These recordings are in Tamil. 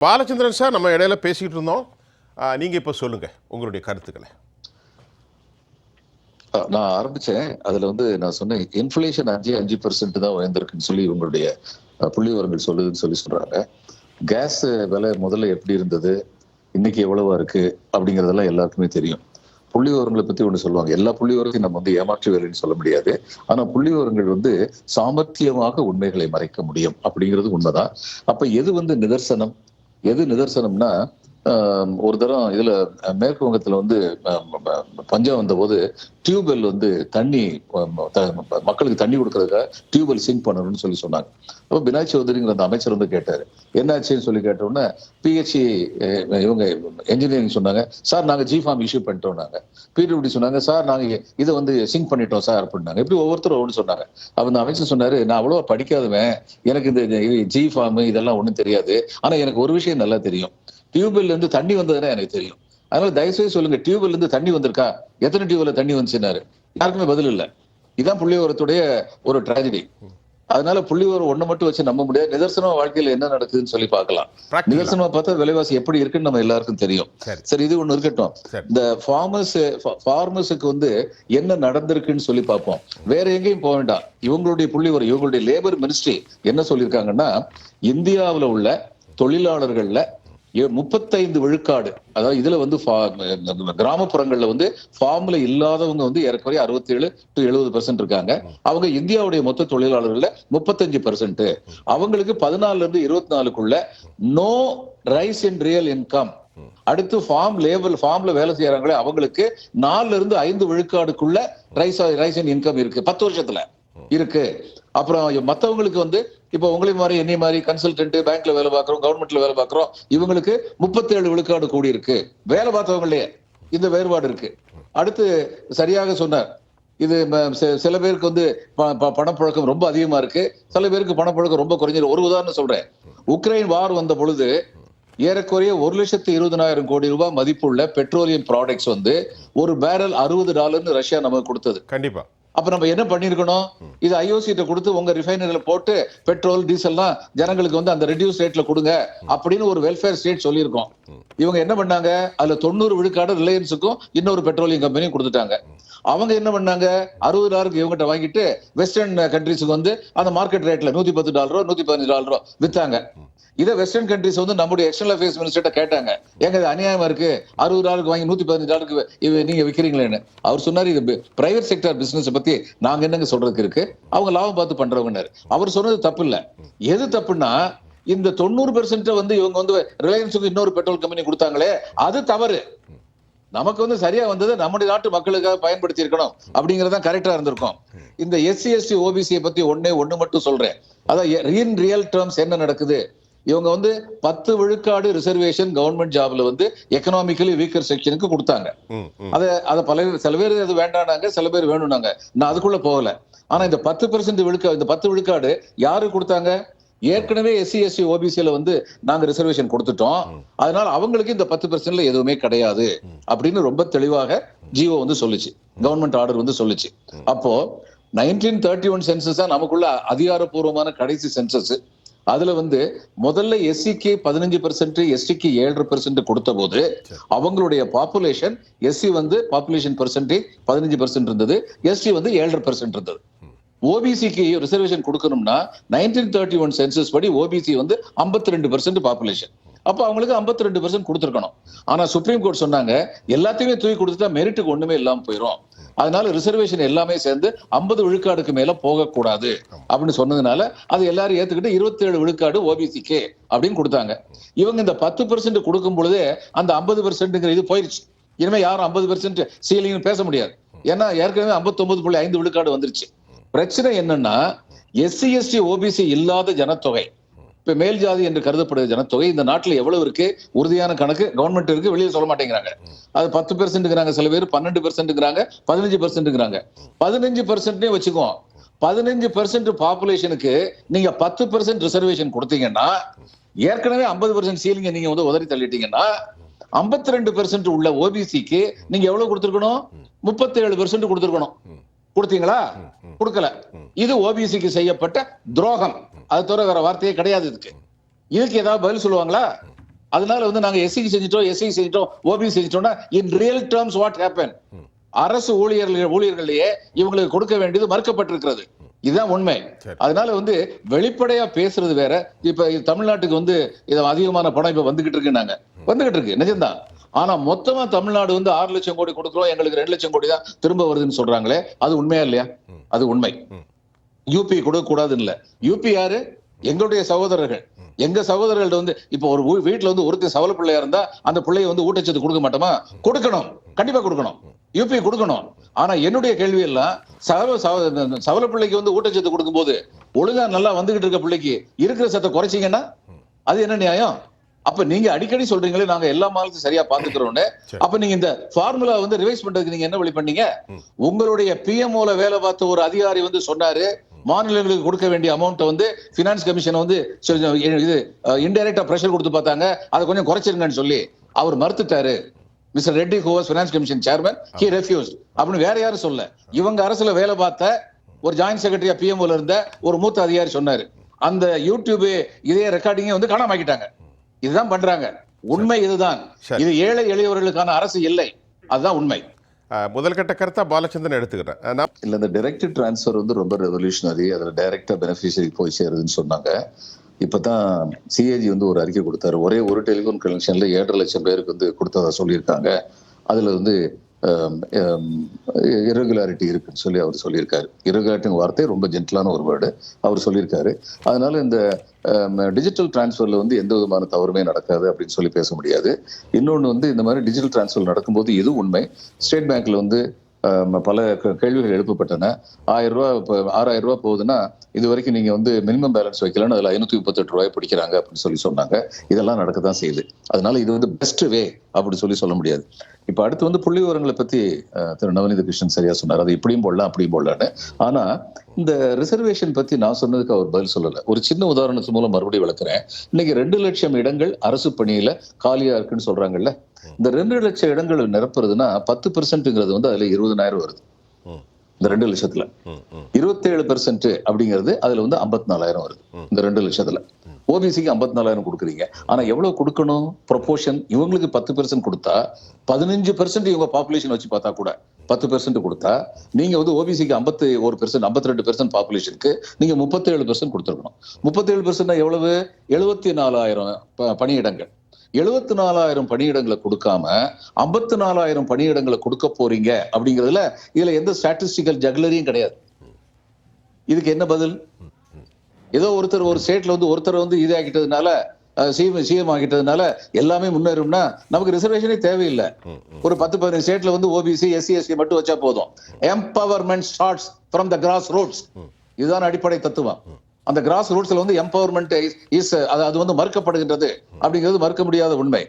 பாலச்சந்திரன் சார், நம்ம இடையில பேசிக்கிட்டு இருந்தோம். நீங்க இப்ப சொல்லுங்க உங்களுடைய கருத்துக்களை. நான் ஆரம்பிச்சேன். அதுல நான் சொன்னேன், இன்ஃப்ளேஷன் 5% தான் உயர்ந்திருக்குன்னு சொல்லி உங்களுடைய புள்ளி விவரங்கள் சொல்லுதுன்னு சொல்றாங்க. கேஸ் விலை முதல்ல எப்படி இருந்தது, இன்னைக்கு எவ்வளவா இருக்கு அப்படிங்கறதெல்லாம் எல்லாருக்குமே தெரியும். புள்ளி விவரங்களை பத்தி ஒண்ணு சொல்லுவாங்க. எல்லா புள்ளி விவரத்தையும் நம்ம ஏமாற்று வேலைன்னு சொல்ல முடியாது. ஆனா புள்ளி விவரங்கள் சாமர்த்தியமாக உண்மைகளை மறைக்க முடியும் அப்படிங்கிறது உண்மைதான். அப்ப எது நிதர்சனம், எது நிதர்சனம்னா, ஒரு தரம் இதுல மேற்கு வங்கத்துல பஞ்சம் வந்த போது டியூபெல் தண்ணி மக்களுக்கு தண்ணி கொடுக்கறதுக்காக டியூபெல் சிங்க் பண்ணணும்னு சொல்லி சொன்னாங்க. அப்ப பினாய் சௌதரிங்கிற அந்த அமைச்சர் கேட்டாரு, என்னாச்சுன்னு சொல்லி கேட்டோம்னா, பிஹெச்இ இவங்க என்ஜினியரிங் சொன்னாங்க, சார் நாங்க ஜிஃபார்ம் இஷ்யூ பண்ணிட்டோம். நாங்க பிடபிள்யூடி சொன்னாங்க, சார் நாங்க இதை சிங்க் பண்ணிட்டோம் சார் அப்படின்னாங்க. இப்படி ஒவ்வொருத்தரும் ஒன்று சொன்னாங்க. அப்ப அந்த அமைச்சர் சொன்னாரு, நான் அவ்வளவா படிக்காதவன், எனக்கு இந்த ஜிஃபார்ம் இதெல்லாம் ஒண்ணும் தெரியாது. ஆனா எனக்கு ஒரு விஷயம் நல்லா தெரியும், டியூபெல்ல இருந்து தண்ணி வந்ததுன்னா எனக்கு தெரியும். அதனால தயவுசெய்து சொல்லுங்க, டியூபெல்ல இருந்து தண்ணி வந்திருக்கா, எத்தனை டியூபெல்ல தண்ணி வந்துச்சுன்னாரு. யாருக்குமே பதில் இல்ல. இதான் புள்ளிவிவரத்துடைய ஒரு டிராஜடி. அதனால புள்ளிவிவரம் ஒண்ணு மட்டும் வச்சு நம்ப முடியாது. நிதர்சனமா வாழ்க்கையில என்ன நடக்குதுன்னு சொல்லி பார்க்கலாம். நிதர்சனமா பார்த்தா விலைவாசி எப்படி இருக்குன்னு நம்ம எல்லாருக்கும் தெரியும். சரி, இது ஒண்ணு இருக்கட்டும். இந்த ஃபார்மர்ஸுக்கு என்ன நடந்திருக்குன்னு சொல்லி பார்ப்போம். வேற எங்கேயும் போக வேண்டாம். இவங்களுடைய புள்ளிவிவரம், இவங்களுடைய லேபர் மினிஸ்ட்ரி என்ன சொல்லியிருக்காங்கன்னா, இந்தியாவுல உள்ள தொழிலாளர்கள்ல 35 விழுக்காடு, அதாவது இதுல கிராமப்புறங்கள்ல ஃபார்ம்ல இல்லாதவங்க ஏறக்குறைய 67 to 70% இருக்காங்க. அவங்க இந்தியாவுடைய மொத்த தொழிலாளர்கள்ல 35%. அவங்களுக்கு 14 இருந்து 24க்குள்ள no rise in real income. அடுத்து ஃபார்ம்ல வேலை செய்யறாங்களே அவங்களுக்கு 4 இருந்து 5 விழுக்காடுக்குள்ள ரைஸ் இன் இன்கம் இருக்கு, 10 வருஷத்துல இருக்கு. அப்புறம் மத்தவங்களுக்கு இப்ப உங்களை மாதிரி என்னை மாதிரி கன்சல்டன்ட், பேங்க்ல வேலை பார்க்கிறோம், கவர்மெண்ட்ல வேலை பார்க்கிறோம், இவங்களுக்கு 37 விழுக்காடு கூடி இருக்கு. வேலை பார்த்தவங்களே இந்த வேறுபாடு இருக்கு. அடுத்து சரியாக சொன்னார், இது சில பேருக்கு பணப்புழக்கம் ரொம்ப அதிகமா இருக்கு, சில பேருக்கு பணப்புழக்கம் ரொம்ப குறைஞ்சது. ஒரு உதாரணம் சொல்றேன். உக்ரைன் வார் வந்த பொழுது ஏறக்குறைய 1,20,000 கோடி ரூபாய் மதிப்புள்ள பெட்ரோலியம் ப்ராடக்ட்ஸ் ஒரு பேரல் $60 ரஷ்யா நமக்கு கொடுத்தது. கண்டிப்பா. அப்ப நம்ம என்ன பண்ணிருக்கணும், இது ஐஓசிட்ட கொடுத்து உங்க ரிஃபைனரியில போட்டு பெட்ரோல் டீசல்லாம் ஜனங்களுக்கு அந்த ரெடியூஸ் ரேட்ல கொடுங்க அப்படின்னு ஒரு வெல்ஃபேர் ஸ்டேட் சொல்லியிருக்கோம். இவங்க என்ன பண்ணாங்க, அதுல 90 விழுக்காடு ரிலையன்ஸுக்கும் இன்னொரு பெட்ரோலியம் கம்பெனியும் கொடுத்துட்டாங்க. அவங்க என்ன பண்ணாங்க, $60 இவங்கிட்ட வாங்கிட்டு வெஸ்டர்ன் கண்ட்ரிஸுக்கு அந்த மார்க்கெட் ரேட்ல $110 $115 வித்தாங்க. இதை வெஸ்டர்ன் கண்ட்ரிஸ் நம்முடைய எக்ஸ்டர்னல் அஃபேர்ஸ் மினிஸ்டர்ட்ட கேட்டாங்க, ஏங்க இது அநியாயமா இருக்கு, $60 வாங்கி $115 நீங்க விக்கிறீங்களேன்னு. அவர் சொன்னாரு, இது பிரைவேட் செக்டர் பிசினஸ் பத்தி நாங்க என்னங்க சொல்றதுக்கு இருக்கு, அவங்க லாபம் பார்த்து பண்றவங்க. அவர் சொன்னது தப்பு இல்ல. எது தப்புன்னா, இந்த 90% இவங்க ரிலையன்ஸுக்கு இன்னொரு பெட்ரோல் கம்பெனி கொடுத்தாங்களே, அது தவறு. நமக்கு சரியா வந்தது நம்முடைய நாட்டு மக்களுக்காக பயன்படுத்தி இருக்கணும் அப்படிங்கறத கரெக்டா இருந்திருக்கும். இந்த எஸ்சி எஸ்டி ஓபிசியை பத்தி ஒண்ணு மட்டும் சொல்றேன். அதான் இன் ரியல் டேர்ம்ஸ் என்ன நடக்குது, இவங்க 10 விழுக்காடு ரிசர்வேஷன் கவர்மெண்ட் ஜாப்ல எக்கனாமிக்கலி வீக்கர் செக்ஷனுக்கு கொடுத்தாங்க. சில பேர் அது வேண்டானாங்க, சில பேர் வேணும்னாங்க. நான் அதுக்குள்ள போகல. ஆனா இந்த 10% விழுக்காடு, இந்த 10 விழுக்காடு யாரு கொடுத்தாங்க, ஏற்கனவே எஸ்சி எஸ்டி ஓபிசில நாங்க ரிசர்வேஷன் கொடுத்துட்டோம், அதனால அவங்களுக்கு இந்த 10%ல எதுவுமே கிடையாது அப்படின்னு ரொம்ப தெளிவாக ஜிஓ சொல்லுச்சு, கவர்மெண்ட் ஆர்டர் சொல்லுச்சு. அப்போ 1931 சென்சஸ் தான் நமக்குள்ள அதிகாரப்பூர்வமான கடைசி சென்சஸ். அதுல முதல்ல எஸ்சிக்கு 15%, எஸ்டிக்கு 7% கொடுத்த போது அவங்களுடைய பாப்புலேஷன், எஸ்சி பாப்புலேஷன் பெர்சன்டேஜ் 15% இருந்தது, எஸ்டி 7% இருந்தது. ஓபிசிக்கு ரிசர்வேஷன் கொடுக்கணும்னா 1931 சென்சஸ் படி ஓபிசி 52% பாப்புலேஷன். அப்ப அவங்களுக்கு 52% கொடுத்துருக்கணும். ஆனா சுப்ரீம் கோர்ட் சொன்னாங்க, எல்லாத்தையுமே தூக்கி கொடுத்துட்டா மெரிட்டுக்கு ஒண்ணுமே இல்லாம போயிடும், அதனால ரிசர்வேஷன் எல்லாமே சேர்ந்து 50 விழுக்காடுக்கு மேல போகக்கூடாது அப்படின்னு சொன்னதுனால அது எல்லாரும் ஏத்துக்கிட்டு 27 விழுக்காடு ஓபிசிக்கு அப்படின்னு கொடுத்தாங்க. இவங்க இந்த 10% கொடுக்கும் பொழுதே அந்த 50% இது போயிருச்சு. இனிமே யாரும் 50% சீலிங் பேச முடியாது. ஏன்னா ஏற்கனவே 59.5 விழுக்காடு வந்துருச்சு. பிரச்சனை என்னன்னா, எஸ்சி எஸ்டி ஓபிசி இல்லாத ஜனத்தொகை, இப்ப மேல் ஜாதி என்று கருதப்படுகிற ஜனத்தொகை இந்த நாட்டுல எவ்வளவு இருக்கு, உறுதியான கணக்கு கவர்மெண்ட் இருக்கு, வெளியே சொல்ல மாட்டேங்கிறாங்க. அது 10%, சில பேர் 12%, 15%. 15% வச்சுக்குவோம். 15% பாப்புலேஷனுக்கு நீங்க 10% ரிசர்வேஷன் கொடுத்தீங்கன்னா, ஏற்கனவே 50% சீலிங்க நீங்க உதறி தள்ளிட்டீங்கன்னா, 52% உள்ள ஓபிசிக்கு நீங்க எவ்வளவு கொடுத்திருக்கணும், 37% கொடுத்திருக்கணும். கொடுத்தீங்களா? கொடுக்கல. இது ஓபிசிக்கு செய்யப்பட்ட துரோகம். அது தவிர வேற வார்த்தையே கிடையாது. இதுக்கு ஏதாவது பதில் சொல்லுவாங்களா? அதனால வந்து நாங்க எஸ்சிக்கு செஞ்சிட்டோம், எஸ்சிக்கு செஞ்சிட்டோம், ஓபிசி செஞ்சிட்டோம்னா in real terms what happen? அரசு ஊழியர்களையே இவங்களுக்கு கொடுக்க வேண்டியது மறுக்கப்பட்டிருக்கிறது. இதுதான் உண்மை. அதனால வந்து வெளிப்படையா பேசுறது வேற. இப்ப தமிழ்நாட்டுக்கு வந்து இது அதிகமான பணம் இப்ப வந்துகிட்டு இருக்கு நிஜம்தான். ஆனா மொத்தமா தமிழ்நாடு வந்து 6 லட்சம் கோடி கொடுக்கிறோம், எங்களுக்கு 2 லட்சம் கோடி தான் திரும்ப வருதுன்னு சொல்றாங்களே, அது உண்மையா இல்லையா? அது உண்மை. யூபி கொடுக்க கூடாதுன்னு இல்ல. யூபி யாரு? எங்களுடைய சகோதரர்கள். எங்க சகோதரர்கள் வந்து இப்ப ஒரு வீட்டுல வந்து ஒருத்தர் சவல பிள்ளையா இருந்தா அந்த பிள்ளையை வந்து ஊட்டச்சத்து கொடுக்க மாட்டோமா? கொடுக்கணும், கண்டிப்பா கொடுக்கணும், யூபி கொடுக்கணும். ஆனா என்னுடைய கேள்வி எல்லாம் சவல பிள்ளைக்கு வந்து ஊட்டச்சத்து கொடுக்கும் போது ஒழுங்கா நல்லா வந்துகிட்டு இருக்க பிள்ளைக்கு இருக்கிற சத்தை குறைச்சிங்கன்னா அது என்ன நியாயம்? அப்ப நீங்க அடிக்கடி சொல்றீங்களே நாங்க எல்லா மாநிலத்தையும் சரியா பாத்துக்கிறோம்னு. அப்ப நீங்க இந்த ஃபார்முலா வந்து ரிவைஸ் பண்றதுக்கு நீங்க என்ன வழி பண்ணீங்க? உங்களுடைய பிஎம்ஓல வேலை பார்த்த ஒரு அதிகாரி வந்து சொன்னாரு, மாநிலங்களுக்கு கொடுக்க வேண்டிய அமௌண்ட் வந்து பினான்ஸ் கமிஷன் வந்து இது இன்டைரக்டா பிரஷர் கொடுத்து பார்த்தாங்க, அதை கொஞ்சம் குறைச்சிருங்கன்னு சொல்லி அவர் மறுத்துட்டாரு. Mister Reddy who was finance commission chairman, he refused. அப்படின்னு வேற யாரும் சொல்ல, இவங்க அரசுல வேலை பார்த்த ஒரு ஜாயிண்ட் செக்ரட்டரியா பிஎம்ஓல இருந்த ஒரு மூத்த அதிகாரி சொன்னாரு. அந்த யூடியூப் இதே ரெக்கார்டிங்க வந்து காணாமக்கிட்டாங்க. இதுதான் பண்றாங்க. உண்மை இதுதான். இது ஏழை எளியவர்களுக்கான அரசு இல்லை. அதுதான் உண்மை. முதல் கட்ட கருத்தா பாலச்சந்திரன் எடுத்துக்கிறேன். இல்ல, இந்த டைரக்ட் டிரான்ஸ்ஃபர் வந்து ரொம்ப ரெவல்யூஷனரி. அதுல டைரக்டா பெனிஃபிஷரி போய் சேருதுன்னு சொன்னாங்க. இப்பதான் சிஏஜி வந்து ஒரு அறிக்கை கொடுத்தாரு. ஒரே ஒரு டெலிபோன் கனெக்ஷன்ல 7.5 லட்சம் பேருக்கு வந்து கொடுத்ததா சொல்லியிருக்காங்க. அதுல வந்து இரெகுலாரிட்டி இருக்குன்னு சொல்லி அவர் சொல்லியிருக்காரு. இரெகுலாரிட்டி வார்த்தை ரொம்ப ஜென்டலான ஒரு வேர்டு அவர் சொல்லியிருக்காரு. அதனால இந்த டிஜிட்டல் டிரான்ஸ்ஃபர்ல வந்து எந்த விதமான தவறுமே நடக்காது அப்படின்னு சொல்லி பேச முடியாது. இன்னொன்று வந்து இந்த மாதிரி டிஜிட்டல் டிரான்ஸ்ஃபர் நடக்கும்போது இது உண்மை. ஸ்டேட் பேங்க்ல வந்து பல கேள்விகள் எழுப்பப்பட்டன. 1000 ரூபாய் 6000 ரூபாய் போகுதுன்னா இது வரைக்கும் நீங்க வந்து மினிமம் பேலன்ஸ் வைக்கலன்னு அதுல 538 ரூபாய் பிடிக்கிறாங்க அப்படின்னு சொல்லி சொன்னாங்க. இதெல்லாம் நடக்கத்தான் செய்யுது. அதனால இது வந்து பெஸ்ட் வே அப்படின்னு சொல்ல முடியாது. இப்ப அடுத்து வந்து புள்ளி விவரங்களை பத்தி திரு நவநீத கிருஷ்ணன் சரியா சொன்னார். அது இப்படியும் போடலாம் அப்படியும் போடலான்னு. ஆனா இந்த ரிசர்வேஷன் பத்தி நான் சொன்னதுக்கு அவர் பதில் சொல்லல. ஒரு சின்ன உதாரணத்து மூலம் மறுபடியும் விளக்குறேன். இன்னைக்கு 2 லட்சம் இடங்கள் அரசு பணியில காலியா இருக்குன்னு சொல்றாங்கல்ல. இந்த 2 லட்சம் இடங்கள் நிரப்புறதுன்னா 10% வந்து அதுல 20,000 வருது. இந்த 2 லட்சத்துல 27% அப்படிங்கிறது அதுல வந்து 54,000 வருது. இந்த 2 லட்சத்துல ஓபிசிக்கு 54,000 கொடுக்குறீங்க. ஆனா எவ்வளவு கொடுக்கணும்? ப்ரொபோர்ஷன் இவங்களுக்கு 10% கொடுத்தா 15% இவங்க பாப்புலேஷன் வச்சு பார்த்தா கூட 10% கொடுத்தா நீங்க வந்து ஓபிசிக்கு 51%, 52% பாப்புலேஷனுக்கு நீங்க 37% கொடுத்துருக்கணும். 37% எவ்வளவு? 74,000 பணியிடங்கள். 74,000 பணியிடங்களை கொடுக்காம 54,000 பணியிடங்களை கொடுக்க போறீங்க அப்படிங்கிறதுல இதுல எந்த ஸ்டாட்டிஸ்டிக்கல் ஜக்லரியும் கிடையாது. இதுக்கு என்ன பதில்? ஏதோ ஒருத்தர் ஒரு ஸ்டேட்ல வந்து ஒருத்தர் வந்து இதாகிட்டதுனால சிஎம் ஆகிட்டதுனால எல்லாமே முன்னேறும்னா நமக்கு ரிசர்வேஷனே தேவையில்லை. ஒரு 10-15 ஸ்டேட்ல வந்து ஓபிசி எஸ்சி எஸ்டி மட்டும் வச்சா போதும். Empowerment starts from the cross roots. இதுதான் அடிப்படை தத்துவம். அந்த கிராஸ் ரூட்ஸ்ல வந்து எம்பவர்மெண்ட் அது வந்து மறுக்கப்படுகின்றது அப்படிங்கிறது மறுக்க முடியாத உண்மை.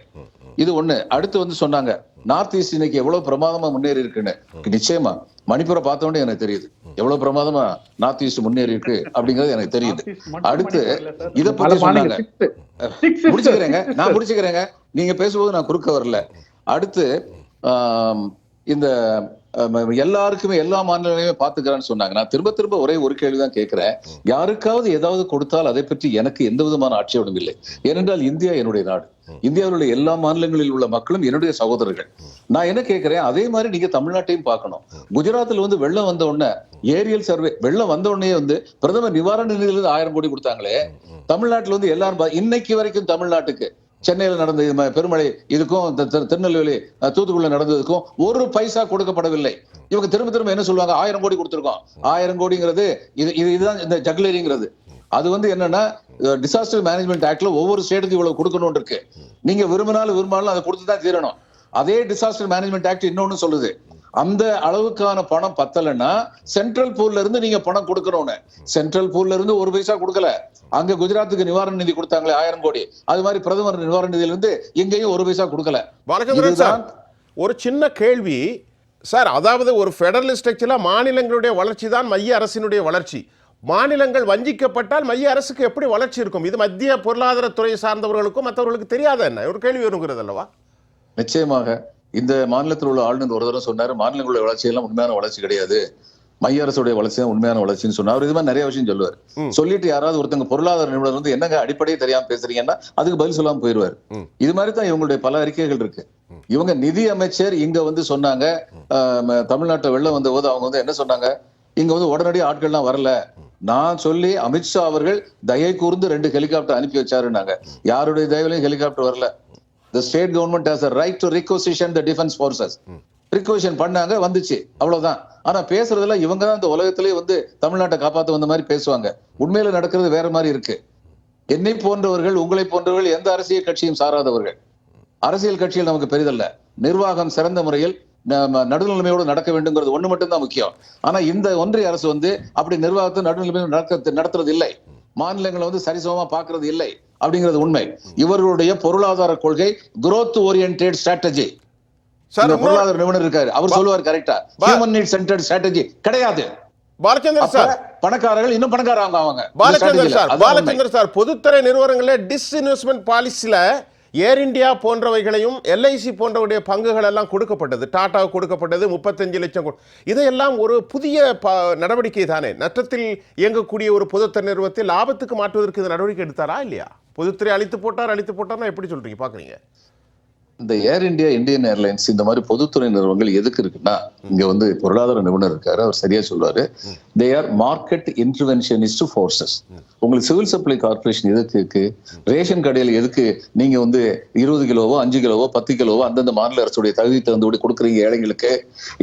இது ஒண்ணு. அடுத்து வந்து சொன்னாங்க நார்த் ஈஸ்ட் இன்னைக்கு எவ்வளவு பிரமாதமா முன்னேறி இருக்குன்னு. நிச்சயமா மணிப்பூரை பார்த்த உடனே எனக்கு தெரியுது எவ்வளவு பிரமாதமா நார்த் ஈஸ்ட் முன்னேறி இருக்கு அப்படிங்கிறது எனக்கு தெரியுது. அடுத்து இத பத்தி சொன்னாங்க. நான் முடிச்சுக்கிறேங்க. நீங்க பேசும்போது நான் குறுக்க வரல. அடுத்து இந்த எல்லாருக்குமே எல்லா மாநிலங்களையுமே பாத்துக்கிறான்னு சொன்னாங்க. நான் திரும்ப திரும்ப ஒரே ஒரு கேள்விதான் கேட்கிறேன். யாருக்காவது ஏதாவது கொடுத்தால் அதை பற்றி எனக்கு எந்த விதமான ஆட்சேபனும் இல்லை. ஏனென்றால் இந்தியா என்னுடைய நாடு. இந்தியாவில் எல்லா மாநிலங்களில் உள்ள மக்களும் என்னுடைய சகோதரர்கள். நான் என்ன கேட்கிறேன், அதே மாதிரி நீங்க தமிழ்நாட்டையும் பார்க்கணும். குஜராத்தில் வந்து வெள்ளம் வந்த உடனே ஏரியல் சர்வே வெள்ளம் வந்த உடனே வந்து பிரதமர் நிவாரண நிதியிலிருந்து 1000 கோடி கொடுத்தாங்களே. தமிழ்நாட்டில் வந்து எல்லாரும் இன்னைக்கு வரைக்கும் தமிழ்நாட்டுக்கு சென்னையில் நடந்த பெருமழை இதுக்கும் திருநெல்வேலி தூத்துக்குடியில நடந்ததுக்கும் ஒரு பைசா கொடுக்கப்படவில்லை. இவங்க திரும்ப திரும்ப என்ன சொல்லுவாங்க, 1000 கோடி கொடுத்திருக்கோம். 1000 கோடிங்கிறது இதுதான் இந்த ஜக்லரிங்கிறது. அது வந்து என்னன்னா டிசாஸ்டர் மேனேஜ்மெண்ட் ஆக்ட்ல ஒவ்வொரு ஸ்டேட்டுக்கு இவ்வளவு கொடுக்கணும் இருக்கு. நீங்க விரும்பினாலும் அதை கொடுத்துதான் தீரணும். அதே டிசாஸ்டர் மேனேஜ்மெண்ட் ஆக்ட் இன்னொன்னு சொல்லுது, அந்த அளவுக்கான பணம் பத்தலைன்னா சென்ட்ரல் பூல்ல இருந்து நீங்க பணம் கொடுக்கணும்னு. சென்ட்ரல் பூல்ல இருந்து ஒரு பைசா கொடுக்கல. அங்க குஜராத்துக்கு நிவாரண நிதி கொடுத்தாங்களே 1000 கோடி, அது மாதிரி பிரதமர் நிவாரண நிதியில இருந்து எங்கேயும் ஒரு பைசா கொடுக்கல. பாலச்சந்திரன் சார், ஒரு சின்ன கேள்வி சார். அதாவது ஒரு ஃபெடரல் ஸ்ட்ரக்சர்ல மாநிலங்களுடைய வளர்ச்சி தான் மைய அரசினுடைய வளர்ச்சி. மாநிலங்கள் வஞ்சிக்கப்பட்டால் மைய அரசுக்கு எப்படி வளர்ச்சி இருக்கும்? இது மத்திய பொருளாதாரத்துறை சார்ந்தவர்களுக்கும் மற்றவர்களுக்கு தெரியாத என்ன ஒரு கேள்வி வருங்கிறது அல்லவா? நிச்சயமாக இந்த மாநிலத்தில் உள்ள ஆளுநர் ஒரு தடவை சொன்னாரு, மாநிலங்களுடைய வளர்ச்சி எல்லாம் உண்மையான வளர்ச்சி கிடையாது. மைய அரசுடைய வளர்ச்சி தான் உண்மையான வளர்ச்சின்னு சொன்னா அவர் இது மாதிரி நிறைய விஷயம் சொல்லுவார். சொல்லிட்டு யாராவது ஒருத்தங்க பொருளாதார நிபுணர் வந்து என்னங்க அடிப்படையே தெரியாம பேசுறீங்கன்னா அதுக்கு பதில் சொல்லாம போயிருவாரு. இது மாதிரி தான் இவங்களுடைய பல அறிக்கைகள் இருக்கு. இவங்க நிதி அமைச்சர் இங்க வந்து சொன்னாங்க, தமிழ்நாட்டை வெள்ளம் வந்த போது அவங்க வந்து என்ன சொன்னாங்க, இங்க வந்து உடனடி ஆட்கள்லாம் வரல, நான் சொல்லி அமித்ஷா அவர்கள் தயை கூர்ந்து 2 ஹெலிகாப்டர் அனுப்பி வச்சாருன்னாங்க. யாருடைய தயவுலையும் ஹெலிகாப்டர் வரல. The state government has a right to requisition the defense forces. ரிக்வெஷன் பண்ணாங்க, வந்துச்சு, அவ்வளவுதான். ஆனா பேசுறதுல இவங்க தான் இந்த உலகத்திலேயே வந்து தமிழ்நாட்டை காப்பாத்த வந்த மாதிரி பேசுவாங்க. உண்மையில நடக்கிறது வேற மாதிரி இருக்கு. என்னை போன்றவர்கள், உங்களை போன்றவர்கள் எந்த அரசியல் கட்சியும் சாராதவர்கள். அரசியல் கட்சியில் நமக்கு பெரிதல்ல. நிர்வாகம் சிறந்த முறையில் நடுநிலைமையோடு நடக்க வேண்டும்ங்கிறது ஒண்ணு மட்டும் தான் முக்கியம். ஆனா இந்த ஒன்றிய அரசு வந்து அப்படி நிர்வாகத்தை நடுநிலைமையோடு நடத்துறது இல்லை. மாநிலங்களை வந்து சரிசமமா பாக்குறது இல்லை அப்படிங்கிறது உண்மை. இவர்களுடைய பொருளாதார கொள்கை growth oriented strategy. பொருளாதார நிபுணர் இருக்காரு, அவர் சொல்லுவார் கரெக்டா, ஹியூமன் நீட் சென்டர்ட் ஸ்ட்ராட்டஜி கிடையாது. பாலச்சந்தர் சார், பணக்காரர்கள் இன்னும் பணக்காரங்க அவங்க. பாலச்சந்தர் சார், பொதுத்துறை நிறுவனங்களே டிஸ்இன்வெஸ்ட்மெண்ட் பாலிசில ஏர் இந்தியா போன்றவைகளையும் எல்ஐசி போன்றவுடைய பங்குகள் எல்லாம் கொடுக்கப்பட்டது, டாடா கொடுக்கப்பட்டது 35 லட்சம். இதையெல்லாம் ஒரு புதிய நடவடிக்கை தானே. நஷ்டத்தில் இயங்கக்கூடிய ஒரு பொதுத்துறை நிறுவனத்தை லாபத்துக்கு மாற்றுவதற்கு இந்த நடவடிக்கை எடுத்தாரா இல்லையா? பொதுத்துறை அழித்து போட்டார்னா எப்படி சொல்றீங்க, பாக்குறீங்க? இந்த ஏர் இந்தியா, இந்தியன் ஏர்லைன்ஸ் இந்த மாதிரி பொதுத்துறை நிறுவனங்கள் எதுக்கு இருக்குன்னா, இங்க வந்து பொருளாதார நிபுணர் இருக்காரு, அவர் சரியா சொல்லுவாரு, they are market interventionist forces. உங்களுக்கு சிவில் சப்ளை கார்பரேஷன் எதுக்கு இருக்கு? ரேஷன் கடையில் எதுக்கு நீங்க வந்து 20 கிலோவோ 5 கிலோவோ 10 கிலோவோ அந்தந்த மாநில அரசுடைய தகுதி தகுந்தபடி கொடுக்குறீங்க ஏழைங்களுக்கு?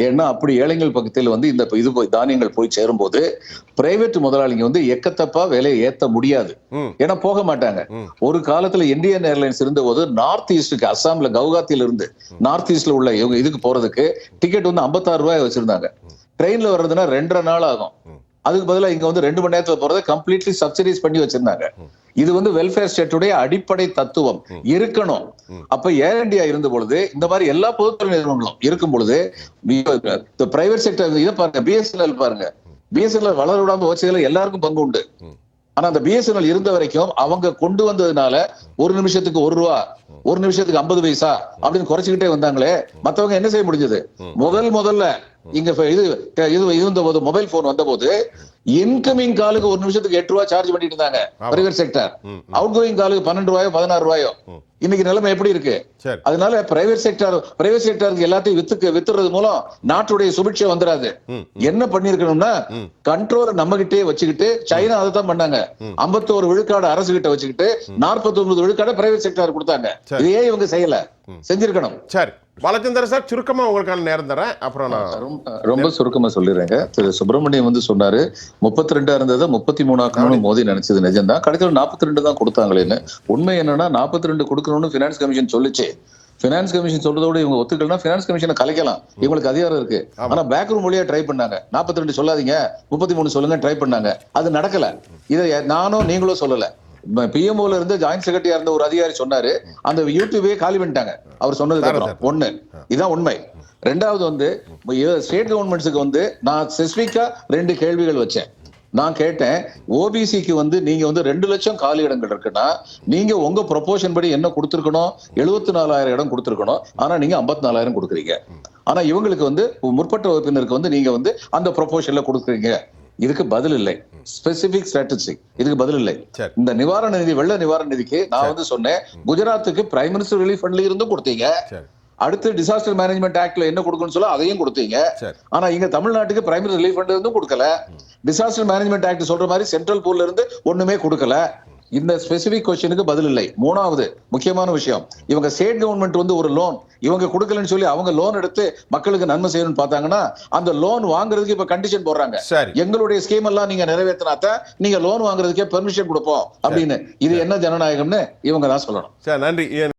ஏன்னா அப்படி ஏழைகள் பக்கத்தில் வந்து இந்த இது தானியங்கள் போய் சேரும் போது பிரைவேட் முதலாளிங்க வந்து எக்கத்தப்பா விலையை ஏத்த முடியாது, ஏன்னா போக மாட்டாங்க. ஒரு காலத்துல இந்தியன் ஏர்லைன்ஸ் இருந்த போது நார்த் ஈஸ்டுக்கு, அஸ்ஸாம்ல கவுகாத்தில இருந்து நார்த் ஈஸ்ட்ல உள்ள இவங்க இதுக்கு போறதுக்கு டிக்கெட் வந்து 56 ரூபாய் வச்சிருந்தாங்க. ட்ரெயின்ல வர்றதுன்னா 2.5 நாள் ஆகும். அதுக்கு பதிலா இங்க வந்து 2 மணி நேரத்துல போறதை கம்ப்ளீட்லி சப்சிடைஸ் பண்ணி வச்சிருந்தாங்க. இது வந்து வெல்ஃபேர் ஸ்டேட்டுடைய அடிப்படை தத்துவம் இருக்கணும். அப்ப ஏர் இந்தியா இருந்த பொழுது, இந்த மாதிரி எல்லா பொதுத்துறை நிறுவனங்களும் இருக்கும் பொழுது, பிரைவேட் செக்டர் இதை பாருங்க, பிஎஸ்என்எல் பாருங்க, பிஎஸ்என்எல் வளர விடாம வச்சதுல எல்லாருக்கும் பங்கு உண்டு. ஆனா அந்த பிஎஸ்என்எல் இருந்த வரைக்கும் அவங்க கொண்டு வந்ததுனால ஒரு நிமிஷத்துக்கு 1 ரூபா, ஒரு நிமிஷத்துக்கு 50 பைசா அப்படின்னு குறைச்சிக்கிட்டே வந்தாங்களே, மத்தவங்க என்ன செய்ய முடிஞ்சது? முதல்ல இங்க இது இருந்த போது, மொபைல் போன் வந்த போது இன்கமிங் காலுக்கு ஒரு நிமிஷத்துக்கு 8 ரூபாய் சார்ஜ் பண்ணிட்டு இருந்தாங்க பிரைவேட் செக்டர். அவுட் கோயிங் காலுக்கு 12 ரூபாயோ 16 ரூபாயோ. இன்னைக்கு நிலைமை எப்படி இருக்கு? அதனால பிரைவேட் செக்டருக்கு எல்லாத்தையும் வித்துறது மூலம் நாட்டுடைய சுபிட்சை வந்துடாது. என்ன பண்ணிருக்கணும்னா, கண்ட்ரோல நம்ம கிட்டே வச்சுக்கிட்டு, சைனா அதை தான் பண்ணாங்க, 51 விழுக்காடு அரசு கிட்ட வச்சுக்கிட்டு 49 விழுக்காடு பிரைவேட் செக்டர் கொடுத்தாங்க. இதையே இவங்க செய்யல, செஞ்சிருக்கணும். சரி பாலச்சந்தர் சார், சுருக்கமா உங்களுக்கான நேரம் தரேன், அப்புறம் நான் ரொம்ப சுருக்கமா சொல்லிடுறேங்க. திரு சுப்பிரமணியம் வந்து சொன்னாரு 32 இருந்ததை 33 ஆக்கணும்னு மோடி நினைச்சது நிஜம்தான். கடைசியில் 42 தான் கொடுத்தாங்களேன்னு. உண்மை என்னன்னா 42 கொடுக்கணும்னு பினான்ஸ் கமிஷன் சொல்லிச்சு. பினான்ஸ் கமிஷன் சொல்றதோட இவங்க ஒத்துக்கலாம், பினான்ஸ் கமிஷனை கலைக்கலாம், இவங்களுக்கு அதிகாரம் இருக்கு. ஆனா பேக் ரூம் வழியா ட்ரை பண்ணாங்க, 42 சொல்லாதீங்க 33 சொல்லுங்க ட்ரை பண்ணாங்க, அது நடக்கல. இதை நானும் நீங்களும் சொல்லல. பிஎம்ஓல இருந்து ஜாயிண்ட் செக்ரட்டரியா இருந்த ஒரு அதிகாரி சொன்னாரு, அந்த யூடியூபே காலி பண்ணிட்டாங்க அவர் சொன்னதுக்கு அப்புறம். ஒண்ணு இதான் உண்மை. ரெண்டாவது வந்து ஸ்டேட் கவர்மெண்ட்ஸுக்கு வந்து நான் ஸ்பெசிபிக்கா 2 கேள்விகள் வச்சேன். நான் கேட்டேன், ஓபிசிக்கு வந்து நீங்க வந்து 2 லட்சம் காலி இடங்கள் இருக்குன்னா நீங்க உங்க ப்ரொபோஷன் படி என்ன கொடுத்திருக்கணும்? 74,000 இடம் கொடுத்திருக்கணும். ஆனா நீங்க 54,000 கொடுக்குறீங்க. ஆனா இவங்களுக்கு வந்து முற்பட்ட வகுப்பினருக்கு வந்து நீங்க வந்து அந்த ப்ரொபோஷன்ல கொடுக்குறீங்க. இதுக்கு பதில் இல்லை. ஸ்பெசிபிக் ஸ்ட்ராட்டஜி இதுக்கு பதில் இல்லை. இந்த நிவாரண நிதி, வெள்ள நிவாரண நிதிக்கு நான் வந்து சொன்னேன், குஜராத்துக்கு பிரைம் மினிஸ்டர் ரிலீஃப் ஃபண்ட்ல இருந்தும் கொடுத்தீங்க, அடுத்து டிசாஸ்டர் மேனேஜ்மெண்ட் ஆக்ட்ல என்ன கொடுக்கணும்னு சொல்ல அதையும் கொடுத்தீங்க. ஆனா இங்க தமிழ்நாட்டுக்கு பிரைம் மினிஸ்டர் ரிலீஃப் ஃபண்ட் இருந்தும் கொடுக்கல. டிசாஸ்டர் மேனேஜ்மெண்ட் ஆக்ட் சொல்ற மாதிரி சென்ட்ரல் பூல்ல இருந்து ஒண்ணுமே கொடுக்கல. இந்த ஸ்பெசிபிக் கொஸ்டினுக்கு பதில் இல்லை. மூணாவது முக்கியமான விஷயம், இவங்க ஸ்டேட் கவர்மெண்ட் வந்து ஒரு லோன் இவங்க கொடுக்கலன்னு சொல்லி அவங்க லோன் எடுத்து மக்களுக்கு நன்மை செய்யணும்னு பார்த்தாங்கன்னா அந்த லோன் வாங்குறதுக்கு இப்ப கண்டிஷன் போடுறாங்க. எங்களுடைய ஸ்கீம் எல்லாம் நீங்க நிறைவேற்றினாத்தான் நீங்க லோன் வாங்குறதுக்கே பெர்மிஷன் கொடுப்போம் அப்படின்னு. இது என்ன ஜனநாயகம்னு இவங்க தான் சொல்லணும். நன்றி.